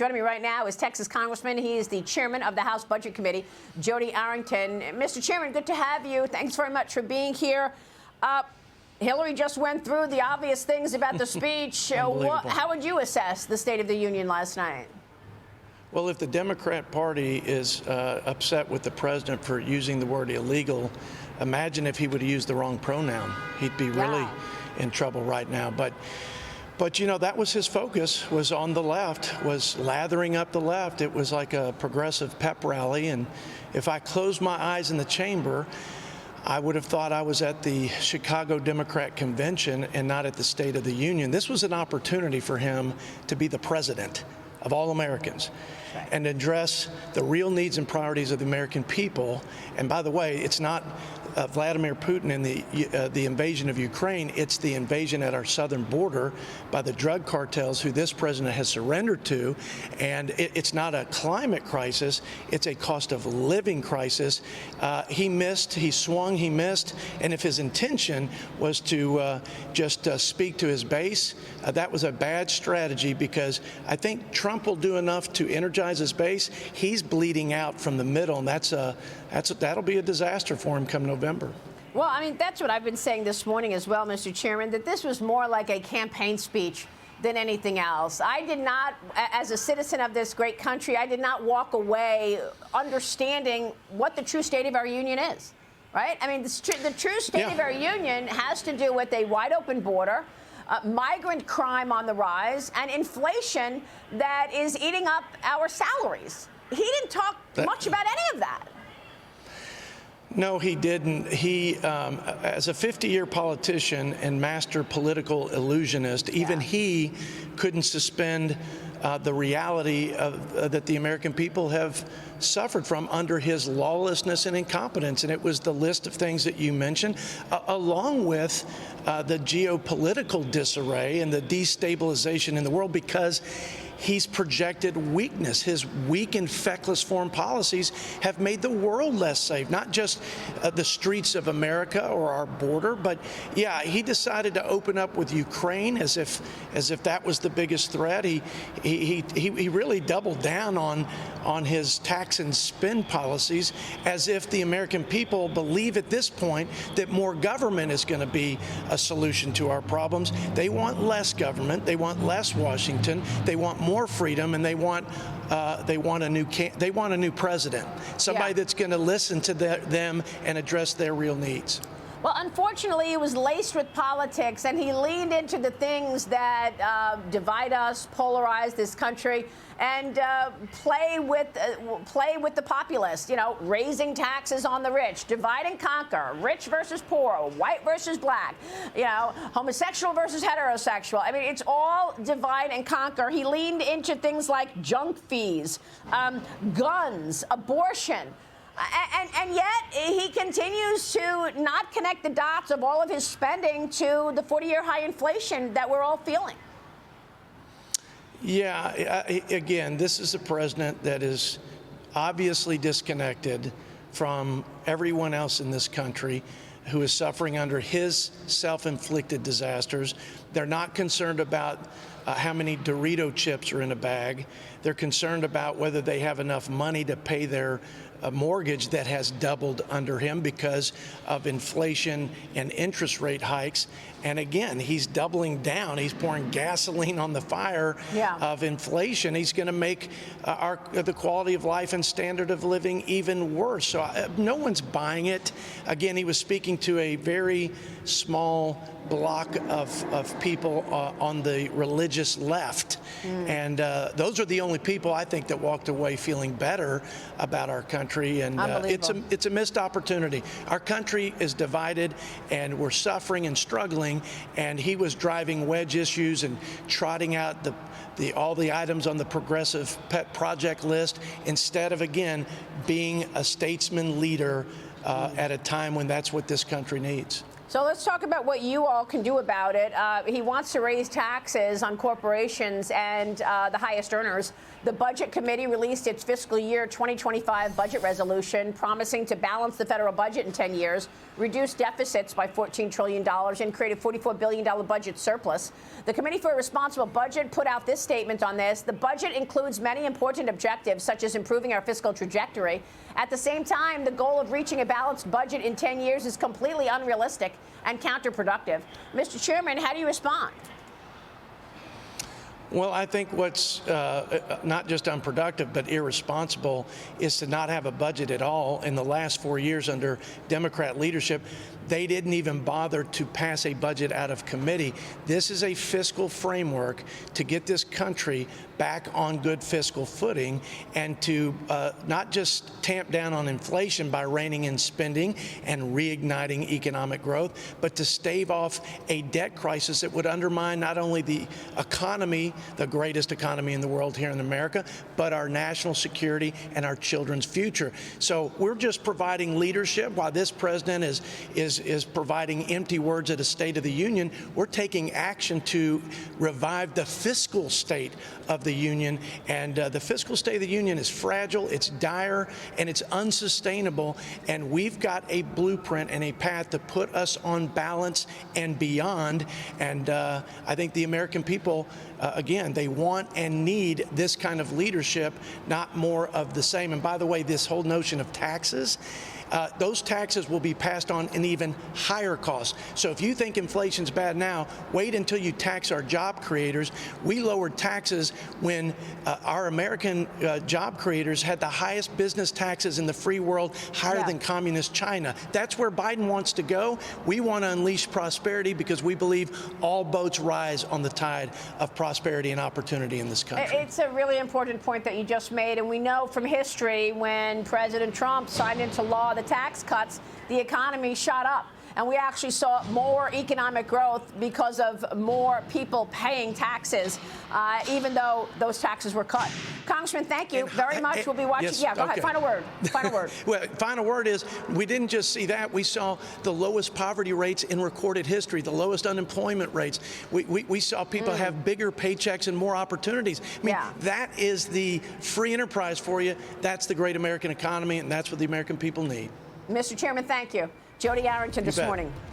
Joining me right now is Texas Congressman. He is the chairman of the House Budget Committee, Jodey Arrington. Mr. Chairman, good to have you. Thanks very much for being here. Hillary just went through the obvious things about the speech. How would you assess the State of the Union last night? Well, if the Democrat Party is upset with the president for using the word illegal, imagine if he would have used the wrong pronoun. He'd be really in trouble right now. But you know, that was his focus, was on the left, was lathering up the left. It was like a progressive pep rally. And if I closed my eyes in the chamber, I would have thought I was at the Chicago Democrat Convention and not at the State of the Union. This was an opportunity for him to be the president of all Americans and address the real needs and priorities of the American people. And by the way, it's not Vladimir Putin and the invasion of Ukraine. It's the invasion at our southern border by the drug cartels who this president has surrendered to. And it's not a climate crisis. It's a cost of living crisis. He missed, he swung, he missed. And if his intention was to just speak to his base, that was a bad strategy, because I think Trump will do enough to energize his base. He's bleeding out from the middle, and that'll be a disaster for him come November. Well, I mean, that's what I've been saying this morning as well, Mr. Chairman, that this was more like a campaign speech than anything else. I did not, as a citizen of this great country, I did not walk away understanding what the true state of our union is, right? I mean, the true state of our union has to do with a wide open border, migrant crime on the rise, and inflation that is eating up our salaries. He didn't talk much about any of that. No, he didn't. He, as a 50-year politician and master political illusionist, even he couldn't suspend the reality that the American people have suffered from under his lawlessness and incompetence. And it was the list of things that you mentioned, along with the geopolitical disarray and the destabilization in the world, because he's projected weakness. His weak and feckless foreign policies have made the world less safe, not just the streets of America or our border, but he decided to open up with Ukraine as if that was the biggest threat. He really doubled down on his tax and spend policies, as if the American people believe at this point that more government is going to be a solution to our problems. They want less government. They want less Washington. They want more freedom, and they want a new president, somebody that's going to listen to them and address their real needs. Well, unfortunately, it was laced with politics, and he leaned into the things that divide us, polarize this country, and play with the populace. You know, raising taxes on the rich, divide and conquer, rich versus poor, white versus black, you know, homosexual versus heterosexual. I mean, it's all divide and conquer. He leaned into things like junk fees, guns, abortion. And yet he continues to not connect the dots of all of his spending to the 40-year high inflation that we're all feeling. Yeah, again, this is a president that is obviously disconnected from everyone else in this country who is suffering under his self-inflicted disasters. They're not concerned about how many Dorito chips are in a bag. They're concerned about whether they have enough money to pay their mortgage that has doubled under him because of inflation and interest rate hikes. And again, he's doubling down. He's pouring gasoline on the fire of inflation. He's going to make the quality of life and standard of living even worse. So no one's buying it. Again, he was speaking to a very small block of people on the religious left. And those are the only people, I think, that walked away feeling better about our country. And it's a missed opportunity. Our country is divided, and we're suffering and struggling. And he was driving wedge issues and trotting out all the items on the progressive pet project list, instead of, again, being a statesman leader at a time when that's what this country needs. So let's talk about what you all can do about it. He wants to raise taxes on corporations and the highest earners. The Budget Committee released its fiscal year 2025 budget resolution, promising to balance the federal budget in 10 years, reduce deficits by $14 trillion, and create a $44 billion budget surplus. The Committee for a Responsible Budget put out this statement on this. The budget includes many important objectives, such as improving our fiscal trajectory. At the same time, the goal of reaching a balanced budget in 10 years is completely unrealistic and counterproductive. Mr. Chairman, how do you respond? Well, I think what's not just unproductive but irresponsible is to not have a budget at all. In the last 4 years under Democrat leadership, they didn't even bother to pass a budget out of committee. This is a fiscal framework to get this country back on good fiscal footing and to not just tamp down on inflation by reining in spending and reigniting economic growth, but to stave off a debt crisis that would undermine not only the economy, the greatest economy in the world here in America, but our national security and our children's future. So we're just providing leadership while this president is providing empty words at a State of the Union. We're taking action to revive the fiscal state of the Union, and the fiscal state of the Union is fragile, it's dire, and it's unsustainable, and we've got a blueprint and a path to put us on balance and beyond, and I think the American people, again, they want and need this kind of leadership, not more of the same. And by the way, this whole notion of taxes, those taxes will be passed on in even higher costs. So if you think inflation's bad now, wait until you tax our job creators. We lowered taxes when our American job creators had the highest business taxes in the free world, higher than communist China. That's where Biden wants to go. We want to unleash prosperity because we believe all boats rise on the tide of prosperity and opportunity in this country. It's a really important point that you just made, and we know from history when President Trump signed into law the tax cuts, the economy shot up. And we actually saw more economic growth because of more people paying taxes, even though those taxes were cut. Congressman, thank you very much. We'll be watching. Yes, yeah, go ahead. Final word. Final word. Well, final word is we didn't just see that. We saw the lowest poverty rates in recorded history, the lowest unemployment rates. We saw people have bigger paychecks and more opportunities. I mean, that is the free enterprise for you. That's the great American economy, and that's what the American people need. Mr. Chairman, thank you. Jodey Arrington this morning.